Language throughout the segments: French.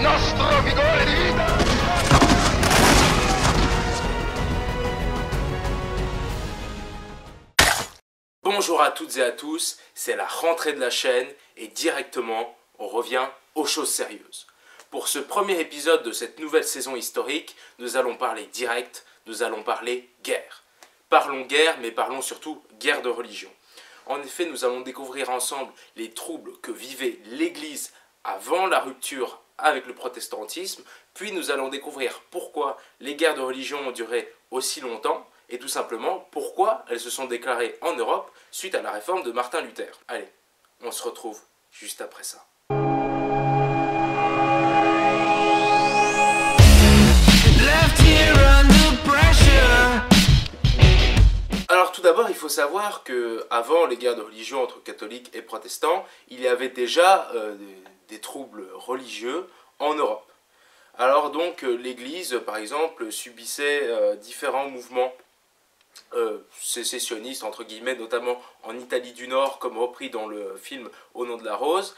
nostro vigore di vita. Bonjour à toutes et à tous, c'est la rentrée de la chaîne et directement on revient aux choses sérieuses. Pour ce premier épisode de cette nouvelle saison historique, nous allons parler direct, nous allons parler guerre. Parlons guerre, mais parlons surtout guerre de religion. En effet, nous allons découvrir ensemble les troubles que vivait l'Église avant la rupture avec le protestantisme, puis nous allons découvrir pourquoi les guerres de religion ont duré aussi longtemps, et tout simplement pourquoi elles se sont déclarées en Europe suite à la réforme de Martin Luther. Allez, on se retrouve juste après ça. Alors tout d'abord, il faut savoir que avant les guerres de religion entre catholiques et protestants, il y avait déjà des troubles religieux en Europe. Alors donc l'Église, par exemple, subissait différents mouvements sécessionnistes, entre guillemets, notamment en Italie du Nord, comme repris dans le film Au nom de la rose.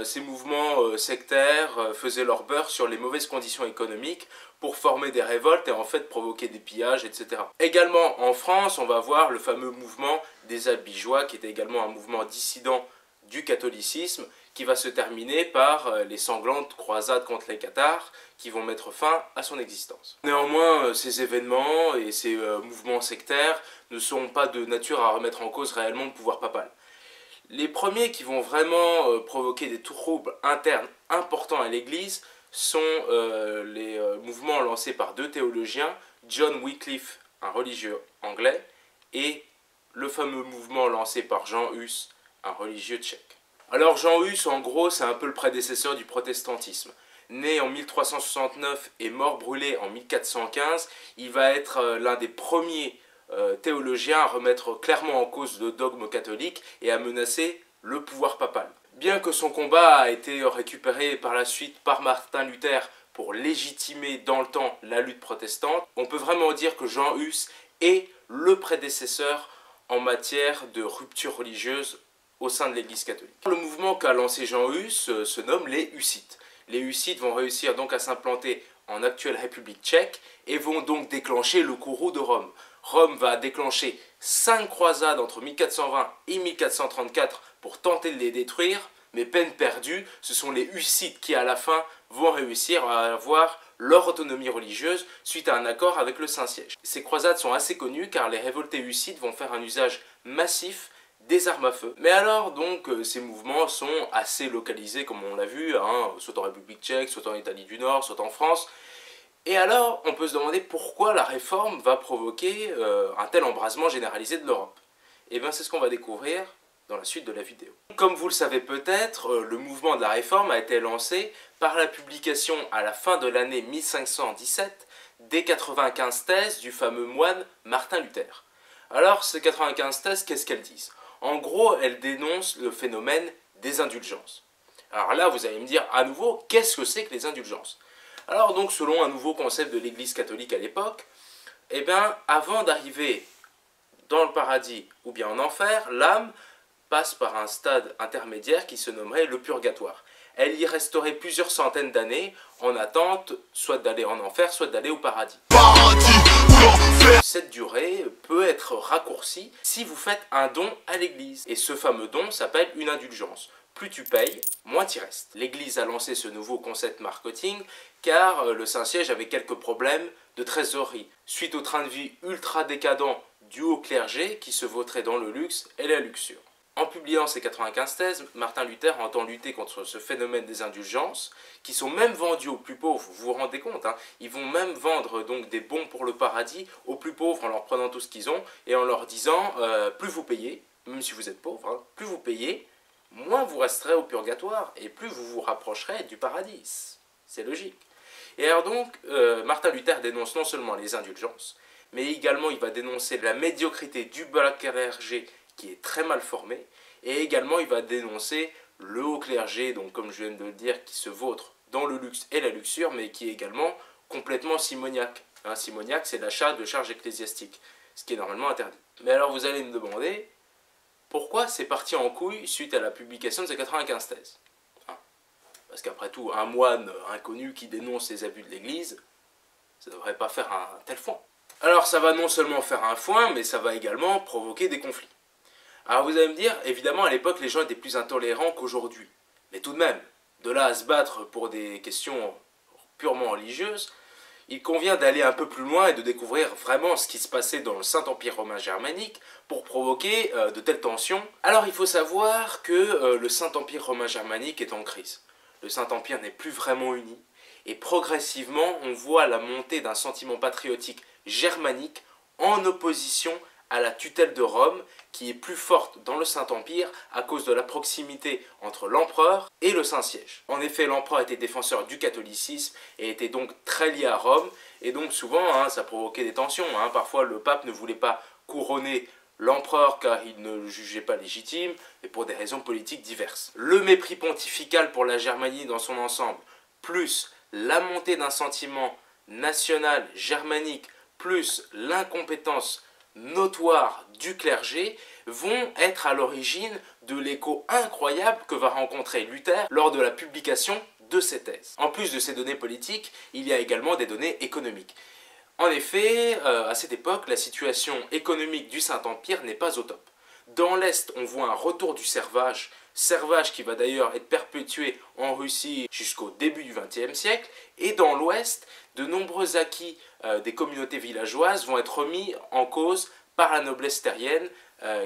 Ces mouvements sectaires faisaient leur beurre sur les mauvaises conditions économiques pour former des révoltes et en fait provoquer des pillages, etc. Également en France, on va voir le fameux mouvement des Albigeois, qui était également un mouvement dissident du catholicisme, qui va se terminer par les sanglantes croisades contre les cathares, qui vont mettre fin à son existence. Néanmoins, ces événements et ces mouvements sectaires ne sont pas de nature à remettre en cause réellement le pouvoir papal. Les premiers qui vont vraiment provoquer des troubles internes importants à l'Église sont les mouvements lancés par deux théologiens, John Wycliffe, un religieux anglais, et le fameux mouvement lancé par Jean Hus, un religieux tchèque. Alors Jean Hus, en gros, c'est un peu le prédécesseur du protestantisme. Né en 1369 et mort brûlé en 1415, il va être l'un des premiers théologiens à remettre clairement en cause le dogme catholique et à menacer le pouvoir papal. Bien que son combat a été récupéré par la suite par Martin Luther pour légitimer dans le temps la lutte protestante, on peut vraiment dire que Jean Hus est le prédécesseur en matière de rupture religieuse au sein de l'Église catholique. Le mouvement qu'a lancé Jean Hus se nomme les Hussites. Les Hussites vont réussir donc à s'implanter en actuelle République tchèque et vont donc déclencher le courroux de Rome. Rome va déclencher 5 croisades entre 1420 et 1434 pour tenter de les détruire, mais peine perdue, ce sont les Hussites qui à la fin vont réussir à avoir leur autonomie religieuse suite à un accord avec le Saint-Siège. Ces croisades sont assez connues car les révoltés hussites vont faire un usage massif des armes à feu. Mais alors donc ces mouvements sont assez localisés comme on l'a vu, soit en République tchèque, soit en Italie du Nord, soit en France. Et alors on peut se demander pourquoi la réforme va provoquer un tel embrasement généralisé de l'Europe. Et bien c'est ce qu'on va découvrir dans la suite de la vidéo. Comme vous le savez peut-être, le mouvement de la réforme a été lancé par la publication à la fin de l'année 1517 des 95 thèses du fameux moine Martin Luther. Alors ces 95 thèses, qu'est-ce qu'elles disent ? En gros, elles dénoncent le phénomène des indulgences. Alors là, vous allez me dire à nouveau, qu'est-ce que c'est que les indulgences ? Alors donc, selon un nouveau concept de l'Église catholique à l'époque, eh bien, avant d'arriver dans le paradis ou bien en enfer, l'âme passe par un stade intermédiaire qui se nommerait le purgatoire. Elle y resterait plusieurs centaines d'années en attente, soit d'aller en enfer, soit d'aller au paradis. Cette durée peut être raccourcie si vous faites un don à l'Église. Et ce fameux don s'appelle une indulgence. Plus tu payes, moins t'y restes. L'Église a lancé ce nouveau concept marketing car le Saint-Siège avait quelques problèmes de trésorerie suite au train de vie ultra décadent du haut clergé qui se vautrait dans le luxe et la luxure. En publiant ces 95 thèses, Martin Luther entend lutter contre ce phénomène des indulgences, qui sont même vendues aux plus pauvres, vous vous rendez compte, ils vont même vendre donc des bons pour le paradis aux plus pauvres en leur prenant tout ce qu'ils ont, et en leur disant, plus vous payez, même si vous êtes pauvre, plus vous payez, moins vous resterez au purgatoire, et plus vous vous rapprocherez du paradis. C'est logique. Et alors donc, Martin Luther dénonce non seulement les indulgences, mais également il va dénoncer la médiocrité du bas clergé qui est très mal formé, et également il va dénoncer le haut clergé, donc comme je viens de le dire, qui se vautre dans le luxe et la luxure, mais qui est également complètement simoniaque. Simoniaque, c'est l'achat de charges ecclésiastiques, ce qui est normalement interdit. Mais alors vous allez me demander, pourquoi c'est parti en couille suite à la publication de ces 95 thèses? Parce qu'après tout, un moine inconnu qui dénonce les abus de l'Église, ça ne devrait pas faire un tel foin. Alors ça va non seulement faire un foin, mais ça va également provoquer des conflits. Alors vous allez me dire, évidemment à l'époque les gens étaient plus intolérants qu'aujourd'hui. Mais tout de même, de là à se battre pour des questions purement religieuses, il convient d'aller un peu plus loin et de découvrir vraiment ce qui se passait dans le Saint-Empire romain germanique pour provoquer de telles tensions. Alors il faut savoir que le Saint-Empire romain germanique est en crise. Le Saint-Empire n'est plus vraiment uni et progressivement on voit la montée d'un sentiment patriotique germanique en opposition à la tutelle de Rome qui est plus forte dans le Saint-Empire à cause de la proximité entre l'empereur et le Saint-Siège. En effet, l'empereur était défenseur du catholicisme et était donc très lié à Rome et donc souvent ça provoquait des tensions. Parfois le pape ne voulait pas couronner l'empereur car il ne le jugeait pas légitime et pour des raisons politiques diverses. Le mépris pontifical pour la Germanie dans son ensemble, plus la montée d'un sentiment national germanique, plus l'incompétence notoire du clergé vont être à l'origine de l'écho incroyable que va rencontrer Luther lors de la publication de ses thèses. En plus de ces données politiques, il y a également des données économiques. En effet, à cette époque, la situation économique du Saint-Empire n'est pas au top. Dans l'Est, on voit un retour du servage qui va d'ailleurs être perpétué en Russie jusqu'au début du XXe siècle, et dans l'Ouest, de nombreux acquis des communautés villageoises vont être remis en cause par la noblesse terrienne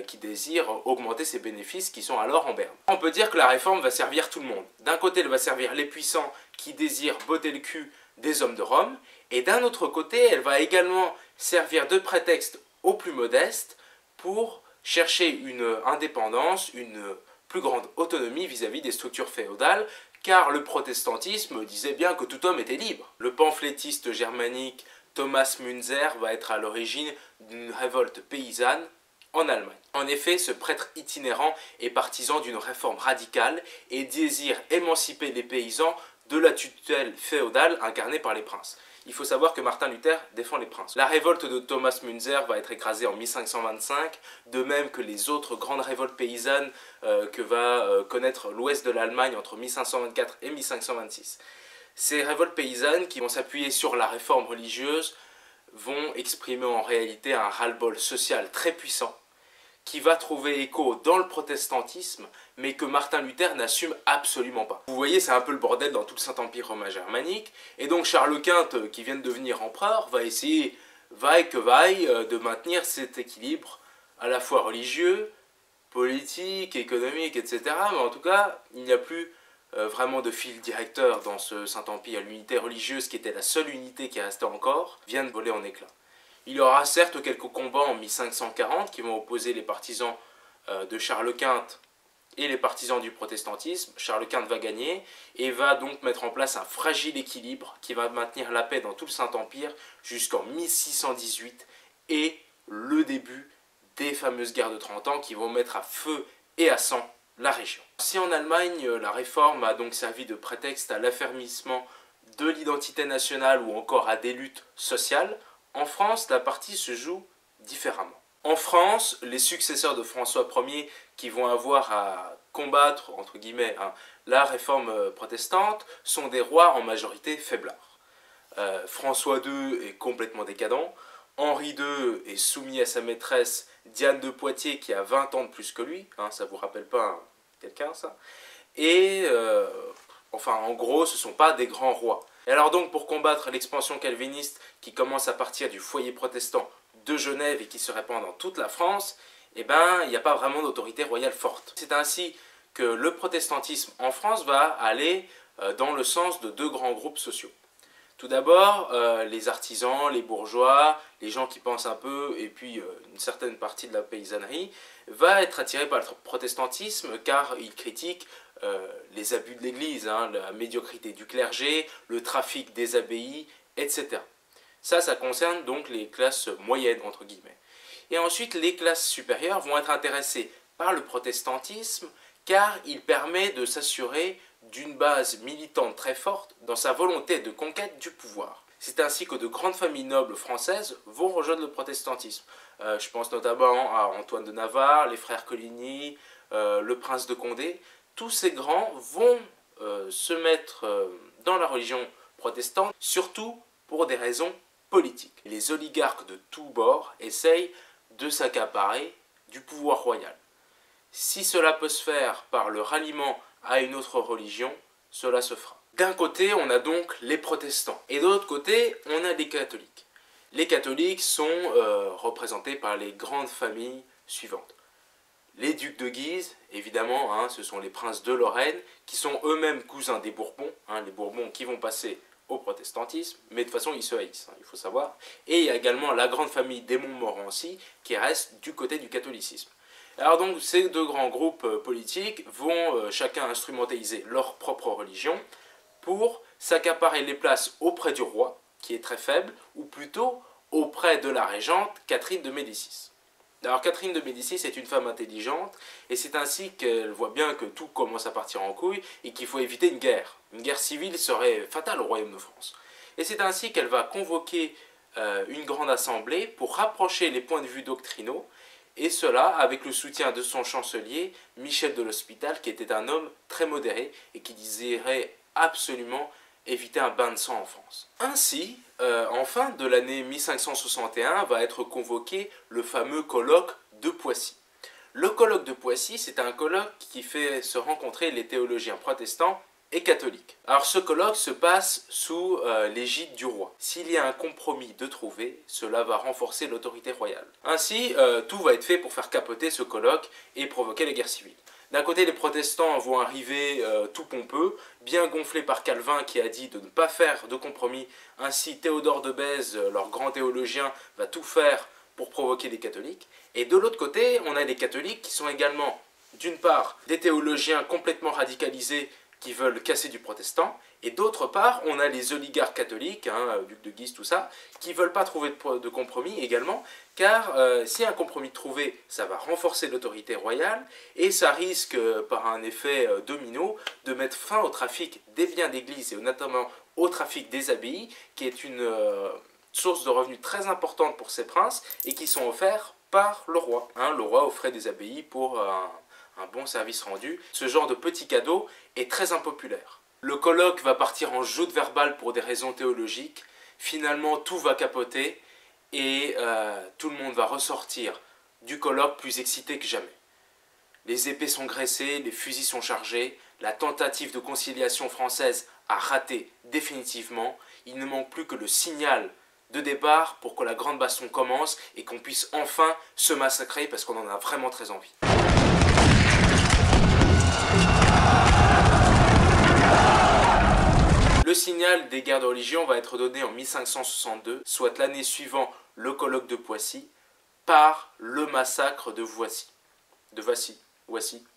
qui désire augmenter ses bénéfices qui sont alors en berne. On peut dire que la réforme va servir tout le monde. D'un côté, elle va servir les puissants qui désirent botter le cul des hommes de Rome, et d'un autre côté, elle va également servir de prétexte aux plus modestes pour chercher une indépendance, une plus grande autonomie vis-à-vis des structures féodales, car le protestantisme disait bien que tout homme était libre. Le pamphlétiste germanique Thomas Münzer va être à l'origine d'une révolte paysanne en Allemagne. En effet, ce prêtre itinérant est partisan d'une réforme radicale et désire émanciper les paysans de la tutelle féodale incarnée par les princes. Il faut savoir que Martin Luther défend les princes. La révolte de Thomas Münzer va être écrasée en 1525, de même que les autres grandes révoltes paysannes que va connaître l'ouest de l'Allemagne entre 1524 et 1526. Ces révoltes paysannes qui vont s'appuyer sur la réforme religieuse vont exprimer en réalité un ras-le-bol social très puissant qui va trouver écho dans le protestantisme, mais que Martin Luther n'assume absolument pas. Vous voyez, c'est un peu le bordel dans tout le Saint-Empire romain germanique, et donc Charles Quint, qui vient de devenir empereur, va essayer, vaille que vaille, de maintenir cet équilibre à la fois religieux, politique, économique, etc. Mais en tout cas, il n'y a plus vraiment de fil directeur dans ce Saint-Empire. L'unité religieuse, qui était la seule unité qui restait encore, vient de voler en éclats. Il y aura certes quelques combats en 1540 qui vont opposer les partisans de Charles Quint et les partisans du protestantisme. Charles Quint va gagner et va donc mettre en place un fragile équilibre qui va maintenir la paix dans tout le Saint-Empire jusqu'en 1618 et le début des fameuses guerres de 30 ans qui vont mettre à feu et à sang la région. Si en Allemagne, la réforme a donc servi de prétexte à l'affermissement de l'identité nationale ou encore à des luttes sociales, en France, la partie se joue différemment. En France, les successeurs de François Ier qui vont avoir à combattre, entre guillemets, la réforme protestante sont des rois en majorité faiblards. François II est complètement décadent, Henri II est soumis à sa maîtresse Diane de Poitiers qui a 20 ans de plus que lui, ça vous rappelle pas quelqu'un ça? Et enfin en gros ce ne sont pas des grands rois. Et alors donc pour combattre l'expansion calviniste qui commence à partir du foyer protestant de Genève et qui se répand dans toute la France, eh ben, il n'y a pas vraiment d'autorité royale forte. C'est ainsi que le protestantisme en France va aller dans le sens de deux grands groupes sociaux. Tout d'abord, les artisans, les bourgeois, les gens qui pensent un peu, et puis une certaine partie de la paysannerie, va être attirée par le protestantisme car ils critiquent les abus de l'Église, la médiocrité du clergé, le trafic des abbayes, etc. Ça concerne donc les classes moyennes, entre guillemets. Et ensuite, les classes supérieures vont être intéressées par le protestantisme car il permet de s'assurer d'une base militante très forte dans sa volonté de conquête du pouvoir. C'est ainsi que de grandes familles nobles françaises vont rejoindre le protestantisme. Je pense notamment à Antoine de Navarre, les frères Coligny, le prince de Condé. Tous ces grands vont se mettre dans la religion protestante, surtout pour des raisons politiques. Les oligarques de tous bords essayent de s'accaparer du pouvoir royal. Si cela peut se faire par le ralliement à une autre religion, cela se fera. D'un côté, on a donc les protestants, et de l'autre côté, on a les catholiques. Les catholiques sont représentés par les grandes familles suivantes. Les ducs de Guise, évidemment, hein, ce sont les princes de Lorraine, qui sont eux-mêmes cousins des Bourbons, hein, les Bourbons qui vont passer au protestantisme, mais de toute façon ils se haïssent, hein, il faut savoir. Et il y a également la grande famille des Montmorency, qui reste du côté du catholicisme. Alors donc ces deux grands groupes politiques vont chacun instrumentaliser leur propre religion pour s'accaparer les places auprès du roi, qui est très faible, ou plutôt auprès de la régente Catherine de Médicis. Alors Catherine de Médicis est une femme intelligente, et c'est ainsi qu'elle voit bien que tout commence à partir en couille, et qu'il faut éviter une guerre. Une guerre civile serait fatale au royaume de France. Et c'est ainsi qu'elle va convoquer une grande assemblée pour rapprocher les points de vue doctrinaux, et cela avec le soutien de son chancelier, Michel de l'Hospital, qui était un homme très modéré, et qui désirait absolument éviter un bain de sang en France. Ainsi, en fin de l'année 1561, va être convoqué le fameux colloque de Poissy. Le colloque de Poissy, c'est un colloque qui fait se rencontrer les théologiens protestants et catholiques. Alors ce colloque se passe sous l'égide du roi. S'il y a un compromis de trouver, cela va renforcer l'autorité royale. Ainsi, tout va être fait pour faire capoter ce colloque et provoquer la guerre civile. D'un côté, les protestants vont arriver tout pompeux, bien gonflés par Calvin qui a dit de ne pas faire de compromis. Ainsi, Théodore de Bèze, leur grand théologien, va tout faire pour provoquer les catholiques. Et de l'autre côté, on a les catholiques qui sont également, d'une part, des théologiens complètement radicalisés qui veulent casser du protestant, et d'autre part, on a les oligarques catholiques, hein, duc de Guise, tout ça, qui ne veulent pas trouver de compromis également, car si un compromis trouvé, ça va renforcer l'autorité royale, et ça risque, par un effet domino, de mettre fin au trafic des biens d'église, et notamment au trafic des abbayes, qui est une source de revenus très importante pour ces princes, et qui sont offerts par le roi. Hein, le roi offrait des abbayes pour un bon service rendu. Ce genre de petit cadeau est très impopulaire. Le colloque va partir en joute verbale pour des raisons théologiques. Finalement, tout va capoter et tout le monde va ressortir du colloque plus excité que jamais. Les épées sont graissées, les fusils sont chargés, la tentative de conciliation française a raté définitivement. Il ne manque plus que le signal de départ pour que la grande baston commence et qu'on puisse enfin se massacrer parce qu'on en a vraiment très envie. Le signal des guerres de religion va être donné en 1562, soit l'année suivant le colloque de Poissy, par le massacre de Voissy. De Voissy,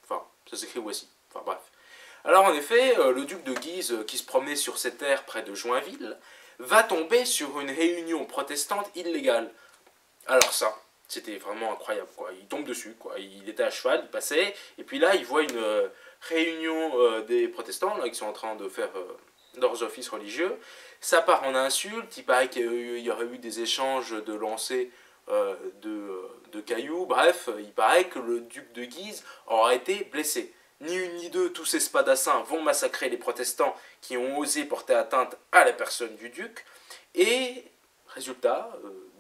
enfin, ça s'écrit Voissy, enfin bref. Alors en effet, le duc de Guise, qui se promenait sur ces terres près de Joinville, va tomber sur une réunion protestante illégale. Alors ça, c'était vraiment incroyable, quoi. Il tombe dessus, quoi. Il était à cheval, il passait, et puis là, il voit une réunion des protestants, là, qui sont en train de faire leurs offices religieux. Ça part en insultes, il paraît qu'il y aurait eu des échanges de lancers de cailloux, bref, il paraît que le duc de Guise aurait été blessé. Ni une ni deux, tous ces spadassins vont massacrer les protestants qui ont osé porter atteinte à la personne du duc, et résultat,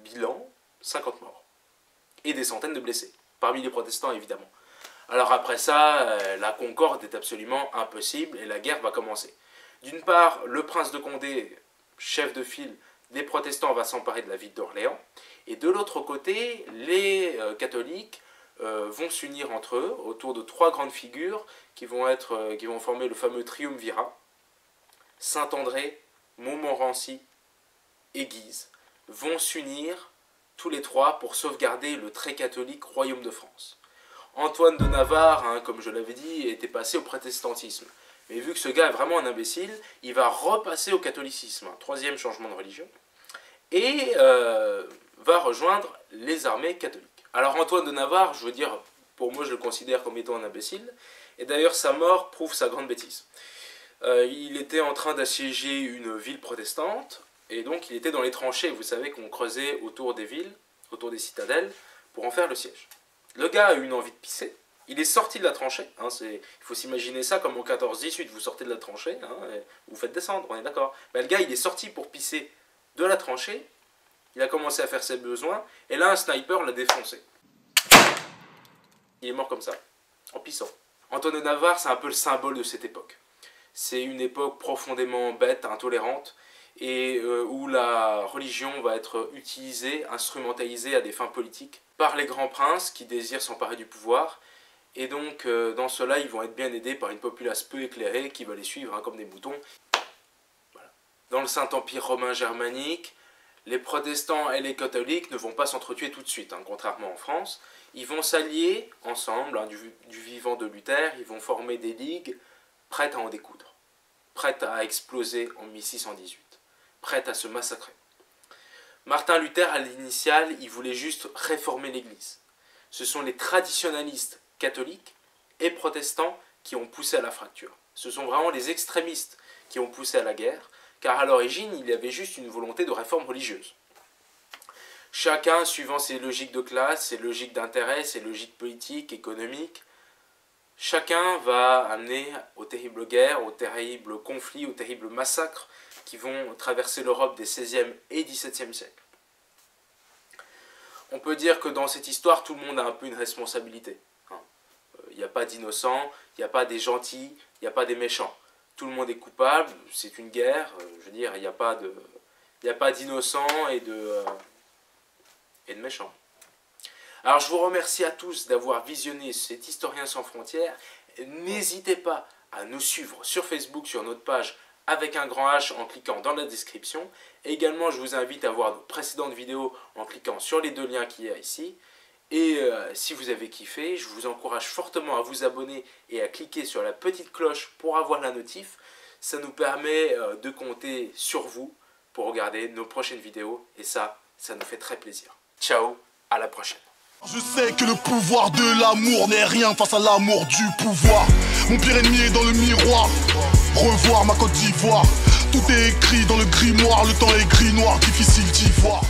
bilan, 50 morts, et des centaines de blessés, parmi les protestants évidemment. Alors après ça, la concorde est absolument impossible, et la guerre va commencer. D'une part, le prince de Condé, chef de file des protestants, va s'emparer de la ville d'Orléans, et de l'autre côté, les catholiques vont s'unir entre eux autour de trois grandes figures qui vont former le fameux triumvirat. Saint-André, Montmorency et Guise vont s'unir tous les trois pour sauvegarder le très catholique royaume de France. Antoine de Navarre, hein, comme je l'avais dit, était passé au protestantisme. Mais vu que ce gars est vraiment un imbécile, il va repasser au catholicisme, un troisième changement de religion, et va rejoindre les armées catholiques. Alors Antoine de Navarre, je veux dire, pour moi je le considère comme étant un imbécile, et d'ailleurs sa mort prouve sa grande bêtise. Il était en train d'assiéger une ville protestante, et donc il était dans les tranchées, vous savez qu'on creusait autour des villes, autour des citadelles, pour en faire le siège. Le gars a eu une envie de pisser, Il est sorti de la tranchée, hein, il faut s'imaginer ça comme en 14-18, vous sortez de la tranchée, hein, et vous faites descendre, on est d'accord. Ben, le gars, il est sorti pour pisser de la tranchée, il a commencé à faire ses besoins, et là, un sniper l'a défoncé. Il est mort comme ça, en pissant. Antonio Navarre, c'est un peu le symbole de cette époque. C'est une époque profondément bête, intolérante, et où la religion va être utilisée, instrumentalisée à des fins politiques, par les grands princes qui désirent s'emparer du pouvoir. Et donc, dans cela, ils vont être bien aidés par une populace peu éclairée qui va les suivre hein, comme des moutons. Voilà. Dans le Saint-Empire romain germanique, les protestants et les catholiques ne vont pas s'entretuer tout de suite, hein, contrairement en France. Ils vont s'allier ensemble, hein, du vivant de Luther, ils vont former des ligues prêtes à en découdre, prêtes à exploser en 1618, prêtes à se massacrer. Martin Luther, à l'initiale, il voulait juste réformer l'Église. Ce sont les traditionalistes catholiques et protestants qui ont poussé à la fracture. Ce sont vraiment les extrémistes qui ont poussé à la guerre, car à l'origine, il y avait juste une volonté de réforme religieuse. Chacun suivant ses logiques de classe, ses logiques d'intérêt, ses logiques politiques, économiques, chacun va amener aux terribles guerres, aux terribles conflits, aux terribles massacres qui vont traverser l'Europe des XVIe et XVIIe siècles. On peut dire que dans cette histoire, tout le monde a un peu une responsabilité. Il n'y a pas d'innocents, il n'y a pas des gentils, il n'y a pas des méchants. Tout le monde est coupable, c'est une guerre, je veux dire, il n'y a pas d'innocents et de méchants. Alors je vous remercie à tous d'avoir visionné cet Historien sans frontières. N'hésitez pas à nous suivre sur Facebook, sur notre page avec un grand H en cliquant dans la description. Également, je vous invite à voir nos précédentes vidéos en cliquant sur les deux liens qu'il y a ici. Et si vous avez kiffé, je vous encourage fortement à vous abonner et à cliquer sur la petite cloche pour avoir la notif. Ça nous permet de compter sur vous pour regarder nos prochaines vidéos. Et ça nous fait très plaisir. Ciao, à la prochaine. Je sais que le pouvoir de l'amour n'est rien face à l'amour du pouvoir. Mon pire ennemi est dans le miroir. Revoir ma Côte d'Ivoire. Tout est écrit dans le grimoire. Le temps est gris noir, difficile d'y voir.